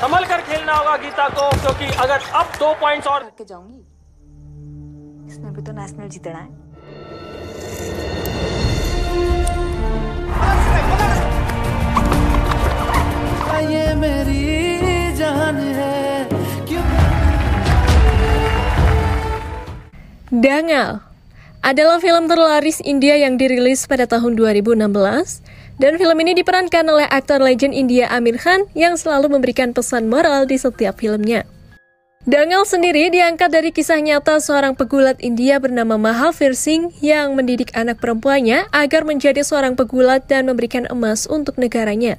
संभल कर खेलना होगा गीता को, क्योंकि अगर अब 2 पॉइंट्स और करके जाऊंगी। इसमें भी तो नेशनल जीतना है। ये मेरी जान है क्यों। Dangal adalah film terlaris India yang dirilis pada tahun 2016, dan film ini diperankan oleh aktor legend India Aamir Khan yang selalu memberikan pesan moral di setiap filmnya. Dangal sendiri diangkat dari kisah nyata seorang pegulat India bernama Mahavir Singh yang mendidik anak perempuannya agar menjadi seorang pegulat dan memberikan emas untuk negaranya.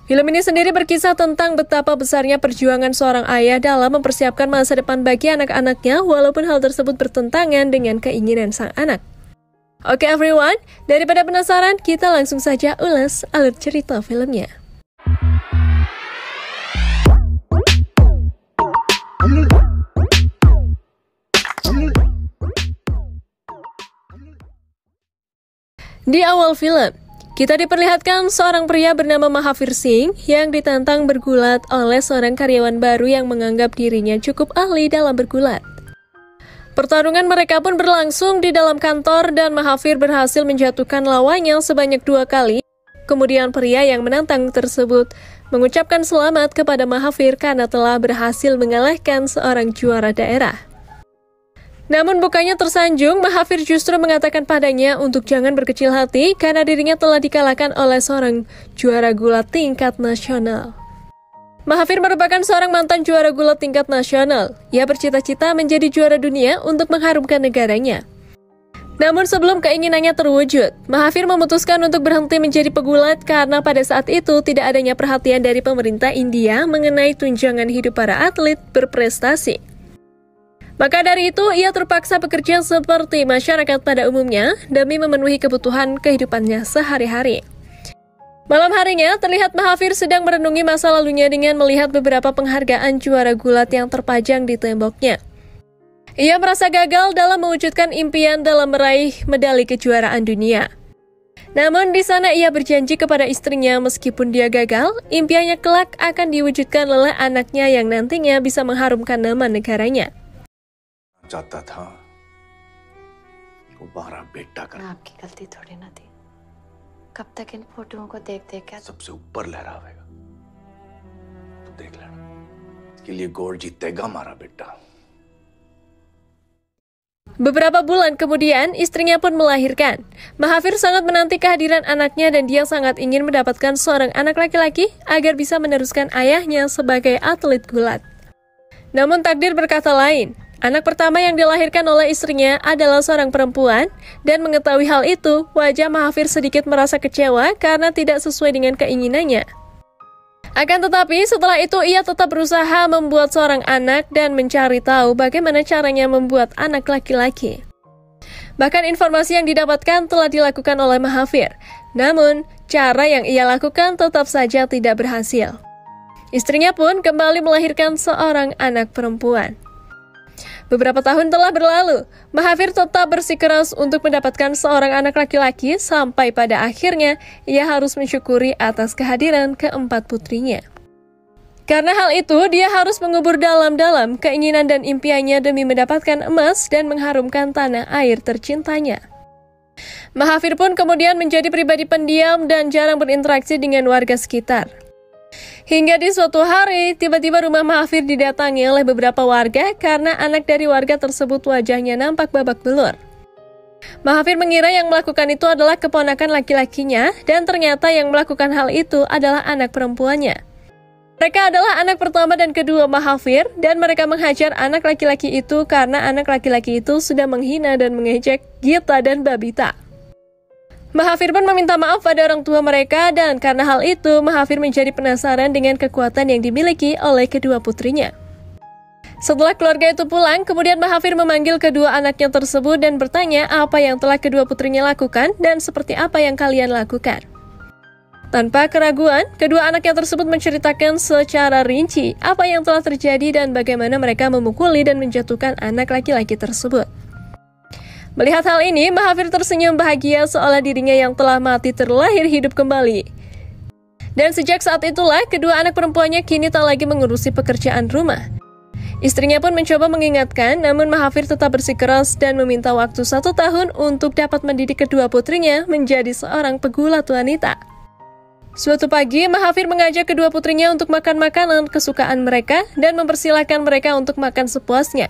Film ini sendiri berkisah tentang betapa besarnya perjuangan seorang ayah dalam mempersiapkan masa depan bagi anak-anaknya walaupun hal tersebut bertentangan dengan keinginan sang anak. Oke everyone, daripada penasaran, kita langsung saja ulas alur cerita filmnya. Di awal film, kita diperlihatkan seorang pria bernama Mahavir Singh yang ditantang bergulat oleh seorang karyawan baru yang menganggap dirinya cukup ahli dalam bergulat. Pertarungan mereka pun berlangsung di dalam kantor dan Mahavir berhasil menjatuhkan lawannya sebanyak 2 kali. Kemudian pria yang menantang tersebut mengucapkan selamat kepada Mahavir karena telah berhasil mengalahkan seorang juara daerah. Namun bukannya tersanjung, Mahavir justru mengatakan padanya untuk jangan berkecil hati karena dirinya telah dikalahkan oleh seorang juara gulat tingkat nasional. Mahavir merupakan seorang mantan juara gulat tingkat nasional. Ia bercita-cita menjadi juara dunia untuk mengharumkan negaranya. Namun sebelum keinginannya terwujud, Mahavir memutuskan untuk berhenti menjadi pegulat karena pada saat itu tidak adanya perhatian dari pemerintah India mengenai tunjangan hidup para atlet berprestasi. Maka dari itu, ia terpaksa bekerja seperti masyarakat pada umumnya demi memenuhi kebutuhan kehidupannya sehari-hari. Malam harinya, terlihat Mahavir sedang merenungi masa lalunya dengan melihat beberapa penghargaan juara gulat yang terpajang di temboknya. Ia merasa gagal dalam mewujudkan impian dalam meraih medali kejuaraan dunia. Namun di sana ia berjanji kepada istrinya meskipun dia gagal, impiannya kelak akan diwujudkan oleh anaknya yang nantinya bisa mengharumkan nama negaranya. चाहता था वो 12 बेटा कर। आपकी गलती थोड़ी ना थी। कब तक इन फोटोओं को देख देख कर सबसे ऊपर लहरावेगा तो देख लेना, इसके लिए गोल्ड जीतेगा हमारा बेटा। Beberapa bulan kemudian, istrinya pun melahirkan. Mahavir sangat menanti kehadiran anaknya dan dia sangat ingin mendapatkan seorang anak laki-laki agar bisa meneruskan ayahnya sebagai atlet gulat. Namun takdir berkata lain. Anak pertama yang dilahirkan oleh istrinya adalah seorang perempuan, dan mengetahui hal itu, wajah Mahavir sedikit merasa kecewa karena tidak sesuai dengan keinginannya. Akan tetapi, setelah itu ia tetap berusaha membuat seorang anak dan mencari tahu bagaimana caranya membuat anak laki-laki. Bahkan informasi yang didapatkan telah dilakukan oleh Mahavir, namun cara yang ia lakukan tetap saja tidak berhasil. Istrinya pun kembali melahirkan seorang anak perempuan. Beberapa tahun telah berlalu, Mahavir tetap bersikeras untuk mendapatkan seorang anak laki-laki sampai pada akhirnya ia harus mensyukuri atas kehadiran keempat putrinya. Karena hal itu, dia harus mengubur dalam-dalam keinginan dan impiannya demi mendapatkan emas dan mengharumkan tanah air tercintanya. Mahavir pun kemudian menjadi pribadi pendiam dan jarang berinteraksi dengan warga sekitar. Hingga di suatu hari, tiba-tiba rumah Mahavir didatangi oleh beberapa warga karena anak dari warga tersebut wajahnya nampak babak belur. Mahavir mengira yang melakukan itu adalah keponakan laki-lakinya dan ternyata yang melakukan hal itu adalah anak perempuannya. Mereka adalah anak pertama dan kedua Mahavir dan mereka menghajar anak laki-laki itu karena anak laki-laki itu sudah menghina dan mengejek Gita dan Babita. Mahavir pun meminta maaf pada orang tua mereka dan karena hal itu Mahavir menjadi penasaran dengan kekuatan yang dimiliki oleh kedua putrinya. Setelah keluarga itu pulang, kemudian Mahavir memanggil kedua anaknya tersebut dan bertanya apa yang telah kedua putrinya lakukan dan seperti apa yang kalian lakukan. Tanpa keraguan, kedua anaknya tersebut menceritakan secara rinci apa yang telah terjadi dan bagaimana mereka memukuli dan menjatuhkan anak laki-laki tersebut. Melihat hal ini, Mahavir tersenyum bahagia seolah dirinya yang telah mati terlahir hidup kembali. Dan sejak saat itulah, kedua anak perempuannya kini tak lagi mengurusi pekerjaan rumah. Istrinya pun mencoba mengingatkan, namun Mahathir tetap bersikeras dan meminta waktu 1 tahun untuk dapat mendidik kedua putrinya menjadi seorang pegulat wanita. Suatu pagi, Mahathir mengajak kedua putrinya untuk makan makanan kesukaan mereka dan mempersilahkan mereka untuk makan sepuasnya.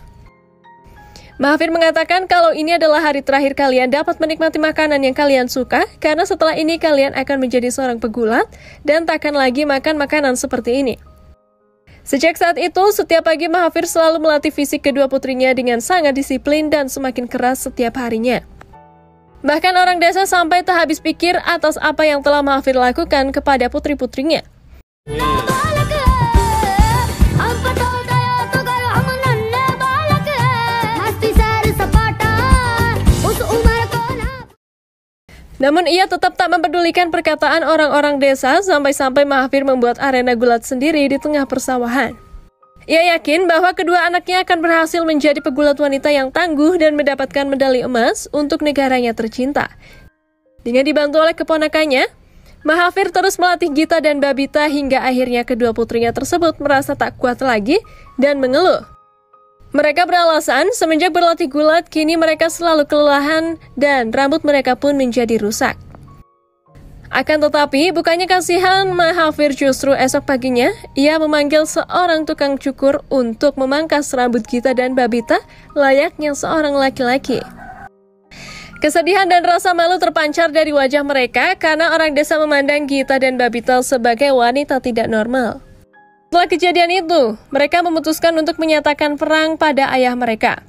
Mahathir mengatakan kalau ini adalah hari terakhir kalian dapat menikmati makanan yang kalian suka, karena setelah ini kalian akan menjadi seorang pegulat dan takkan lagi makan makanan seperti ini. Sejak saat itu, setiap pagi Mahathir selalu melatih fisik kedua putrinya dengan sangat disiplin dan semakin keras setiap harinya. Bahkan orang desa sampai tak habis pikir atas apa yang telah Mahathir lakukan kepada putri-putrinya. Namun ia tetap tak mempedulikan perkataan orang-orang desa sampai-sampai Mahathir membuat arena gulat sendiri di tengah persawahan. Ia yakin bahwa kedua anaknya akan berhasil menjadi pegulat wanita yang tangguh dan mendapatkan medali emas untuk negaranya tercinta. Dengan dibantu oleh keponakannya, Mahathir terus melatih Gita dan Babita hingga akhirnya kedua putrinya tersebut merasa tak kuat lagi dan mengeluh. Mereka beralasan semenjak berlatih gulat, kini mereka selalu kelelahan dan rambut mereka pun menjadi rusak. Akan tetapi, bukannya kasihan, Mahathir justru esok paginya, ia memanggil seorang tukang cukur untuk memangkas rambut Gita dan Babita layaknya seorang laki-laki. Kesedihan dan rasa malu terpancar dari wajah mereka karena orang desa memandang Gita dan Babita sebagai wanita tidak normal. Setelah kejadian itu, mereka memutuskan untuk menyatakan perang pada ayah mereka.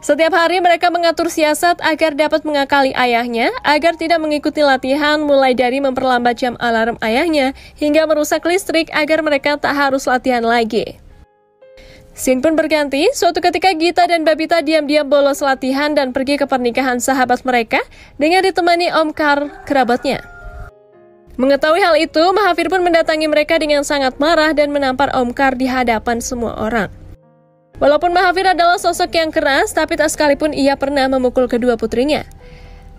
Setiap hari mereka mengatur siasat agar dapat mengakali ayahnya, agar tidak mengikuti latihan mulai dari memperlambat jam alarm ayahnya, hingga merusak listrik agar mereka tak harus latihan lagi. Scene pun berganti, suatu ketika Gita dan Babita diam-diam bolos latihan dan pergi ke pernikahan sahabat mereka dengan ditemani Om Kar, kerabatnya. Mengetahui hal itu, Mahathir pun mendatangi mereka dengan sangat marah dan menampar Om Kar di hadapan semua orang. Walaupun Mahathir adalah sosok yang keras, tapi tak sekalipun ia pernah memukul kedua putrinya.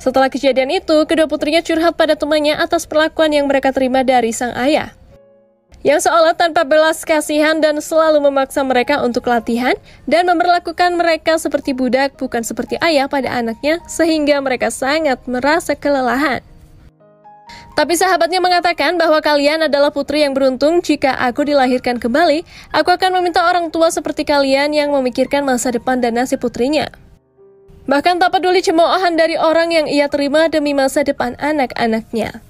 Setelah kejadian itu, kedua putrinya curhat pada temannya atas perlakuan yang mereka terima dari sang ayah, yang seolah tanpa belas kasihan dan selalu memaksa mereka untuk latihan dan memperlakukan mereka seperti budak, bukan seperti ayah pada anaknya, sehingga mereka sangat merasa kelelahan. Tapi sahabatnya mengatakan bahwa kalian adalah putri yang beruntung. Jika aku dilahirkan kembali, aku akan meminta orang tua seperti kalian yang memikirkan masa depan dan nasib putrinya. Bahkan tak peduli cemoohan dari orang yang ia terima demi masa depan anak-anaknya.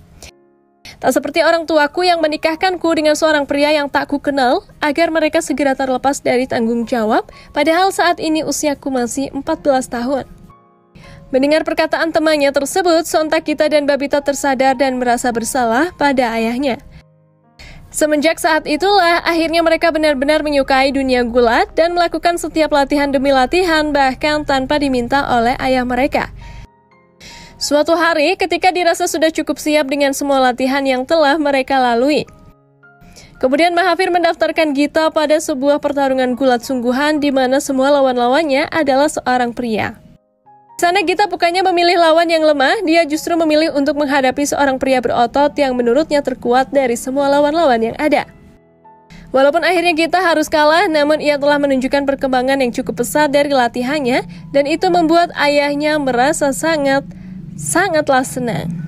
Tak seperti orang tuaku yang menikahkanku dengan seorang pria yang tak ku kenal agar mereka segera terlepas dari tanggung jawab, padahal saat ini usiaku masih 14 tahun. Mendengar perkataan temannya tersebut, sontak Gita dan Babita tersadar dan merasa bersalah pada ayahnya. Semenjak saat itulah, akhirnya mereka benar-benar menyukai dunia gulat dan melakukan setiap latihan demi latihan, bahkan tanpa diminta oleh ayah mereka. Suatu hari, ketika dirasa sudah cukup siap dengan semua latihan yang telah mereka lalui, kemudian Mahathir mendaftarkan Gita pada sebuah pertarungan gulat sungguhan di mana semua lawan-lawannya adalah seorang pria. Di sana Gita bukannya memilih lawan yang lemah, dia justru memilih untuk menghadapi seorang pria berotot yang menurutnya terkuat dari semua lawan-lawan yang ada. Walaupun akhirnya Gita harus kalah, namun ia telah menunjukkan perkembangan yang cukup pesat dari latihannya, dan itu membuat ayahnya merasa sangatlah senang.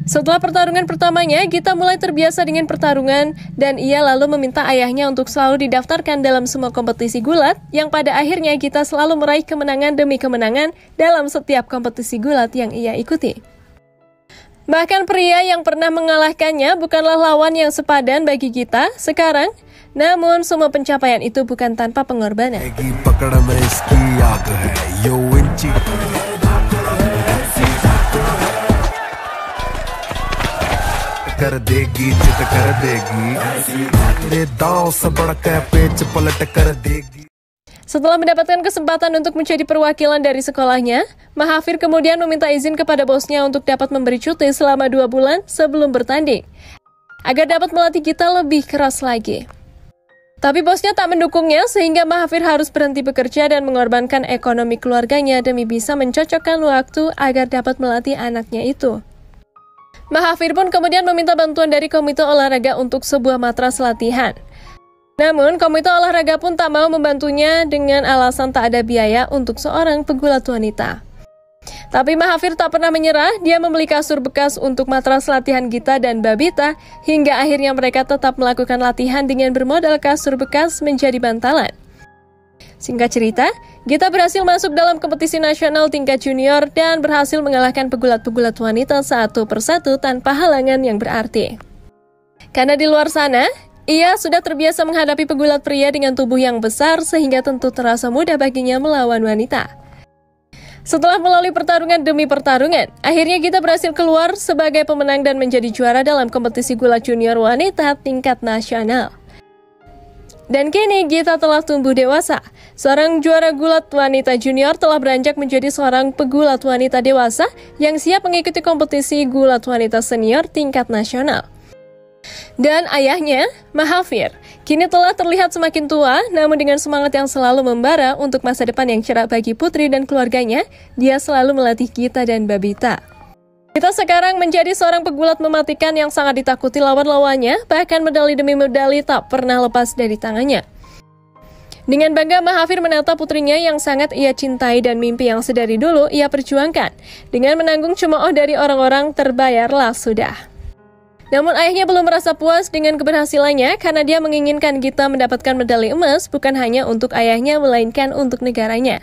Setelah pertarungan pertamanya, Gita mulai terbiasa dengan pertarungan dan ia lalu meminta ayahnya untuk selalu didaftarkan dalam semua kompetisi gulat, yang pada akhirnya Gita selalu meraih kemenangan demi kemenangan dalam setiap kompetisi gulat yang ia ikuti. Bahkan pria yang pernah mengalahkannya bukanlah lawan yang sepadan bagi Gita sekarang, namun semua pencapaian itu bukan tanpa pengorbanan. Setelah mendapatkan kesempatan untuk menjadi perwakilan dari sekolahnya, Mahathir kemudian meminta izin kepada bosnya untuk dapat memberi cuti selama 2 bulan sebelum bertanding, agar dapat melatih Gita lebih keras lagi. Tapi bosnya tak mendukungnya sehingga Mahathir harus berhenti bekerja dan mengorbankan ekonomi keluarganya demi bisa mencocokkan waktu agar dapat melatih anaknya itu. Mahathir pun kemudian meminta bantuan dari komite olahraga untuk sebuah matras latihan. Namun, komite olahraga pun tak mau membantunya dengan alasan tak ada biaya untuk seorang pegulat wanita. Tapi Mahathir tak pernah menyerah, dia membeli kasur bekas untuk matras latihan Gita dan Babita, hingga akhirnya mereka tetap melakukan latihan dengan bermodal kasur bekas menjadi bantalan. Singkat cerita, Gita berhasil masuk dalam kompetisi nasional tingkat junior dan berhasil mengalahkan pegulat-pegulat wanita satu persatu tanpa halangan yang berarti. Karena di luar sana, ia sudah terbiasa menghadapi pegulat pria dengan tubuh yang besar sehingga tentu terasa mudah baginya melawan wanita. Setelah melalui pertarungan demi pertarungan, akhirnya Gita berhasil keluar sebagai pemenang dan menjadi juara dalam kompetisi gulat junior wanita tingkat nasional. Dan kini Gita telah tumbuh dewasa. Seorang juara gulat wanita junior telah beranjak menjadi seorang pegulat wanita dewasa yang siap mengikuti kompetisi gulat wanita senior tingkat nasional. Dan ayahnya, Mahathir, kini telah terlihat semakin tua, namun dengan semangat yang selalu membara untuk masa depan yang cerah bagi putri dan keluarganya, dia selalu melatih Gita dan Babita. Gita sekarang menjadi seorang pegulat mematikan yang sangat ditakuti lawan-lawannya, bahkan medali demi medali tak pernah lepas dari tangannya. Dengan bangga, Mahathir menata putrinya yang sangat ia cintai dan mimpi yang sedari dulu ia perjuangkan. Dengan menanggung cemooh dari orang-orang, terbayarlah sudah. Namun ayahnya belum merasa puas dengan keberhasilannya karena dia menginginkan Gita mendapatkan medali emas bukan hanya untuk ayahnya melainkan untuk negaranya.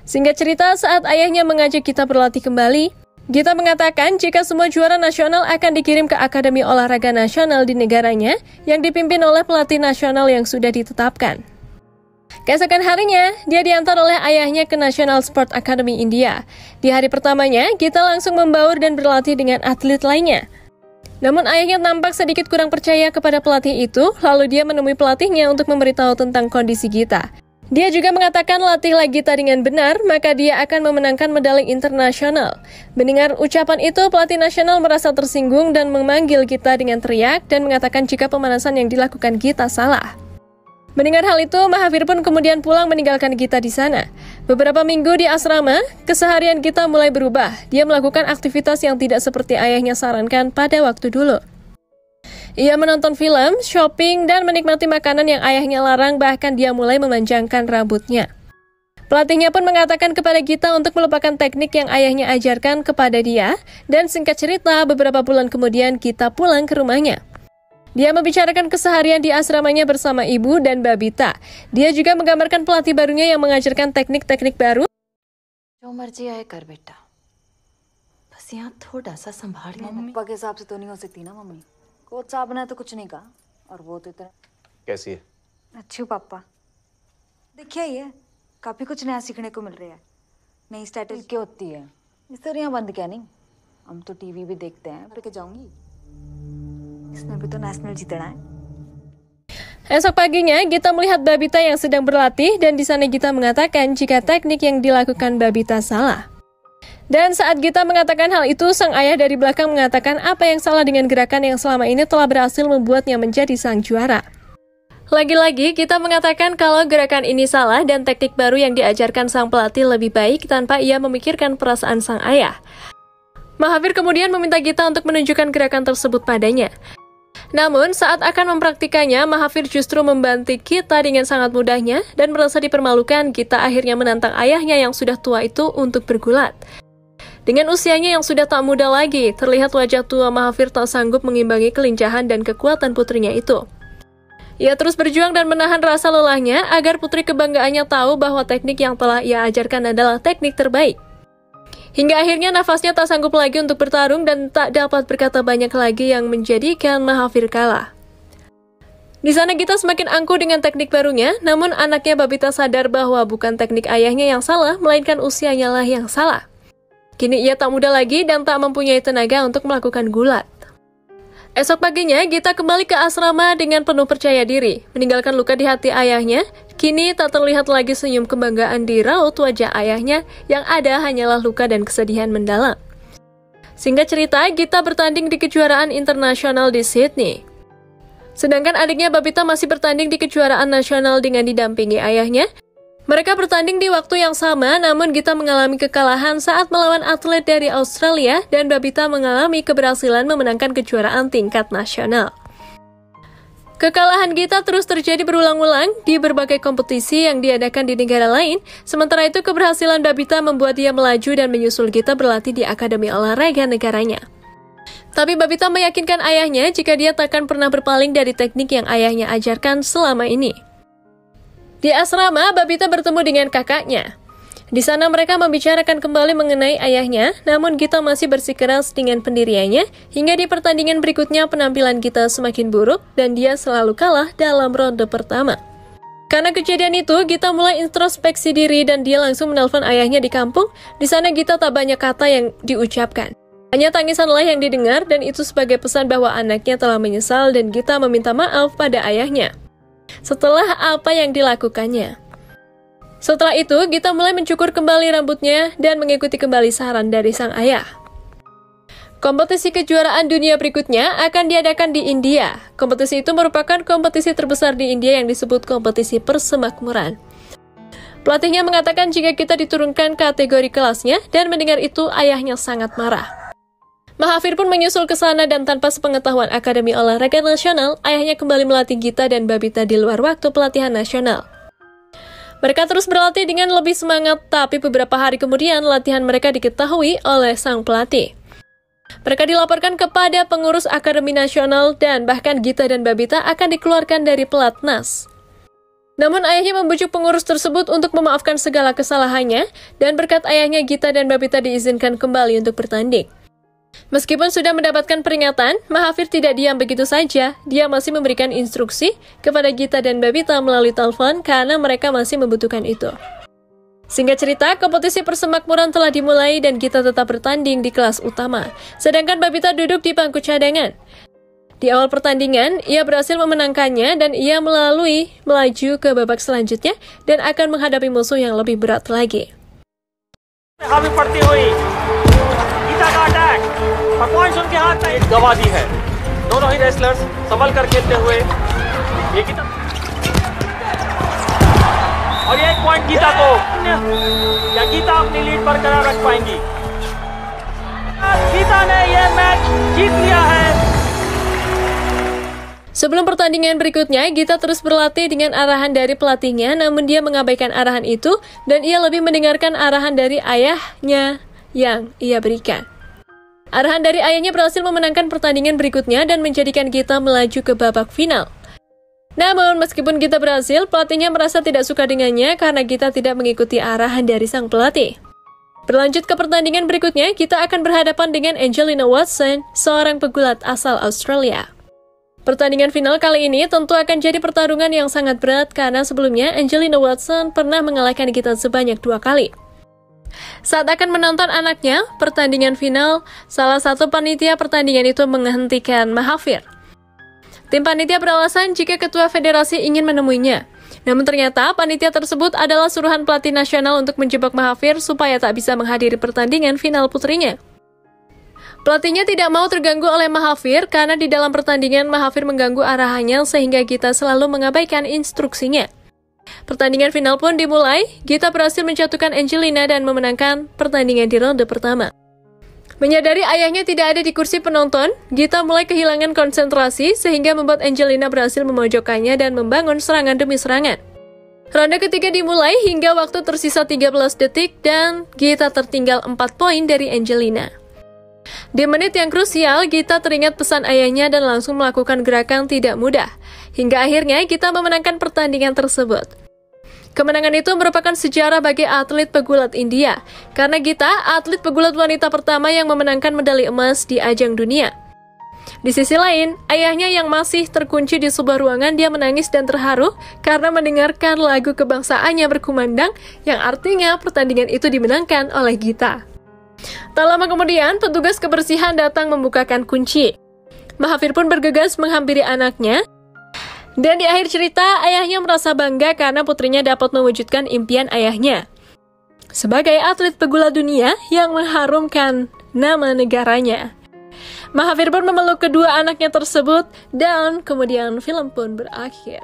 Singkat cerita, saat ayahnya mengajak Gita berlatih kembali, Gita mengatakan jika semua juara nasional akan dikirim ke Akademi Olahraga Nasional di negaranya yang dipimpin oleh pelatih nasional yang sudah ditetapkan. Keesokan harinya, dia diantar oleh ayahnya ke National Sport Academy India. Di hari pertamanya, Gita langsung membaur dan berlatih dengan atlet lainnya. Namun ayahnya tampak sedikit kurang percaya kepada pelatih itu, lalu dia menemui pelatihnya untuk memberitahu tentang kondisi Gita. Dia juga mengatakan latihlah Gita dengan benar, maka dia akan memenangkan medali internasional. Mendengar ucapan itu, pelatih nasional merasa tersinggung dan memanggil Gita dengan teriak dan mengatakan jika pemanasan yang dilakukan Gita salah. Mendengar hal itu, Mahathir pun kemudian pulang meninggalkan Gita di sana. Beberapa minggu di asrama, keseharian Gita mulai berubah. Dia melakukan aktivitas yang tidak seperti ayahnya sarankan pada waktu dulu. Ia menonton film, shopping, dan menikmati makanan yang ayahnya larang, bahkan dia mulai memanjangkan rambutnya. Pelatihnya pun mengatakan kepada Gita untuk melupakan teknik yang ayahnya ajarkan kepada dia, dan singkat cerita, beberapa bulan kemudian Gita pulang ke rumahnya. Dia membicarakan keseharian di asramanya bersama ibu dan Babita. Dia juga menggambarkan pelatih barunya yang mengajarkan teknik-teknik baru. जो मर्जी आए कर बेटा, बस यहाँ थोड़ा सा संभाल के। पापा के हिसाब से तो नहीं हो सकती ना मम्मी। कोच साहब ने तो कुछ नहीं कहा और वो तो इतना। कैसी है? अच्छी हूँ पापा। देखिए ये काफी कुछ नया सीखने को मिल रहा है। नई स्ट्रैटेजी क्या होती है इस तरह यहाँ बंद क्या नहीं। हम तो टीवी भी देखते हैं पर क्या जाऊंगी इसमें भी तो नेशनल जीतना है। Esok paginya, Gita melihat Babita yang sedang berlatih dan di sana Gita mengatakan jika teknik yang dilakukan Babita salah. Dan saat Gita mengatakan hal itu, sang ayah dari belakang mengatakan apa yang salah dengan gerakan yang selama ini telah berhasil membuatnya menjadi sang juara. Lagi-lagi, Gita mengatakan kalau gerakan ini salah dan teknik baru yang diajarkan sang pelatih lebih baik tanpa ia memikirkan perasaan sang ayah. Mahathir kemudian meminta Gita untuk menunjukkan gerakan tersebut padanya. Namun, saat akan mempraktikannya, Mahathir justru membanting Gita dengan sangat mudahnya dan merasa dipermalukan. Gita akhirnya menantang ayahnya yang sudah tua itu untuk bergulat. Dengan usianya yang sudah tak muda lagi, terlihat wajah tua Mahathir tak sanggup mengimbangi kelincahan dan kekuatan putrinya itu. Ia terus berjuang dan menahan rasa lelahnya agar putri kebanggaannya tahu bahwa teknik yang telah ia ajarkan adalah teknik terbaik. Hingga akhirnya nafasnya tak sanggup lagi untuk bertarung dan tak dapat berkata banyak lagi yang menjadikan Mahathir kalah. Di sana Gita semakin angkuh dengan teknik barunya, namun anaknya Babita sadar bahwa bukan teknik ayahnya yang salah, melainkan usianya lah yang salah. Kini ia tak muda lagi dan tak mempunyai tenaga untuk melakukan gulat. Esok paginya, Gita kembali ke asrama dengan penuh percaya diri. Meninggalkan luka di hati ayahnya, kini tak terlihat lagi senyum kebanggaan di raut wajah ayahnya, yang ada hanyalah luka dan kesedihan mendalam. Singkat cerita, Gita bertanding di kejuaraan internasional di Sydney. Sedangkan adiknya Babita masih bertanding di kejuaraan nasional dengan didampingi ayahnya. Mereka bertanding di waktu yang sama, namun Gita mengalami kekalahan saat melawan atlet dari Australia dan Babita mengalami keberhasilan memenangkan kejuaraan tingkat nasional. Kekalahan Gita terus terjadi berulang-ulang di berbagai kompetisi yang diadakan di negara lain, sementara itu keberhasilan Babita membuat dia melaju dan menyusul Gita berlatih di Akademi Olahraga negaranya. Tapi Babita meyakinkan ayahnya jika dia takkan pernah berpaling dari teknik yang ayahnya ajarkan selama ini. Di asrama, Babita bertemu dengan kakaknya. Di sana mereka membicarakan kembali mengenai ayahnya, namun Gita masih bersikeras dengan pendiriannya, hingga di pertandingan berikutnya penampilan Gita semakin buruk dan dia selalu kalah dalam ronde pertama. Karena kejadian itu, Gita mulai introspeksi diri dan dia langsung menelpon ayahnya di kampung. Di sana Gita tak banyak kata yang diucapkan. Hanya tangisanlah yang didengar dan itu sebagai pesan bahwa anaknya telah menyesal dan Gita meminta maaf pada ayahnya setelah apa yang dilakukannya. Setelah itu, Gita mulai mencukur kembali rambutnya dan mengikuti kembali saran dari sang ayah. Kompetisi kejuaraan dunia berikutnya akan diadakan di India. Kompetisi itu merupakan kompetisi terbesar di India yang disebut kompetisi persemakmuran. Pelatihnya mengatakan jika Gita diturunkan kategori kelasnya dan mendengar itu ayahnya sangat marah. Mahathir pun menyusul ke sana dan tanpa sepengetahuan Akademi Olahraga Nasional, ayahnya kembali melatih Gita dan Babita di luar waktu pelatihan nasional. Mereka terus berlatih dengan lebih semangat, tapi beberapa hari kemudian latihan mereka diketahui oleh sang pelatih. Mereka dilaporkan kepada pengurus Akademi Nasional dan bahkan Gita dan Babita akan dikeluarkan dari pelatnas. Namun ayahnya membujuk pengurus tersebut untuk memaafkan segala kesalahannya dan berkat ayahnya Gita dan Babita diizinkan kembali untuk bertanding. Meskipun sudah mendapatkan peringatan, Mahathir tidak diam begitu saja. Dia masih memberikan instruksi kepada Gita dan Babita melalui telepon karena mereka masih membutuhkan itu. Singkat cerita, kompetisi persemakmuran telah dimulai dan Gita tetap bertanding di kelas utama, sedangkan Babita duduk di bangku cadangan. Di awal pertandingan, ia berhasil memenangkannya dan ia melaju ke babak selanjutnya dan akan menghadapi musuh yang lebih berat lagi. हावी पड़ती हुई गीता का अटैक और पॉइंट्स उनके हाथ में गवा दी है। दोनों ही रेसलर्स संभल कर खेलते हुए ये गीता और ये एक पॉइंट गीता को, क्या गीता अपनी लीड बरकरार रख पाएंगी? गीता ने ये मैच जीत लिया है। Sebelum pertandingan berikutnya, Gita terus berlatih dengan arahan dari pelatihnya, namun dia mengabaikan arahan itu dan ia lebih mendengarkan arahan dari ayahnya yang ia berikan. Arahan dari ayahnya berhasil memenangkan pertandingan berikutnya dan menjadikan Gita melaju ke babak final. Namun, meskipun Gita berhasil, pelatihnya merasa tidak suka dengannya karena Gita tidak mengikuti arahan dari sang pelatih. Berlanjut ke pertandingan berikutnya, Gita akan berhadapan dengan Angelina Watson, seorang pegulat asal Australia. Pertandingan final kali ini tentu akan jadi pertarungan yang sangat berat karena sebelumnya Angelina Watson pernah mengalahkan Gita sebanyak 2 kali. Saat akan menonton anaknya, pertandingan final, salah satu panitia pertandingan itu menghentikan Mahathir. Tim panitia beralasan jika ketua federasi ingin menemuinya. Namun ternyata panitia tersebut adalah suruhan pelatih nasional untuk menjebak Mahathir supaya tak bisa menghadiri pertandingan final putrinya. Pelatihnya tidak mau terganggu oleh Mahathir karena di dalam pertandingan Mahathir mengganggu arahannya sehingga Gita selalu mengabaikan instruksinya. Pertandingan final pun dimulai, Gita berhasil menjatuhkan Angelina dan memenangkan pertandingan di ronde pertama. Menyadari ayahnya tidak ada di kursi penonton, Gita mulai kehilangan konsentrasi sehingga membuat Angelina berhasil memojokkannya dan membangun serangan demi serangan. Ronde ketiga dimulai hingga waktu tersisa 13 detik dan Gita tertinggal 4 poin dari Angelina. Di menit yang krusial, Gita teringat pesan ayahnya dan langsung melakukan gerakan tidak mudah. Hingga akhirnya Gita memenangkan pertandingan tersebut. Kemenangan itu merupakan sejarah bagi atlet pegulat India, karena Gita atlet pegulat wanita pertama yang memenangkan medali emas di ajang dunia. Di sisi lain, ayahnya yang masih terkunci di sebuah ruangan, dia menangis dan terharu karena mendengarkan lagu kebangsaannya berkumandang, yang artinya pertandingan itu dimenangkan oleh Gita. Tak lama kemudian, petugas kebersihan datang membukakan kunci. Mahathir pun bergegas menghampiri anaknya. Dan di akhir cerita, ayahnya merasa bangga karena putrinya dapat mewujudkan impian ayahnya sebagai atlet pegulat dunia yang mengharumkan nama negaranya. Mahathir pun memeluk kedua anaknya tersebut dan kemudian film pun berakhir.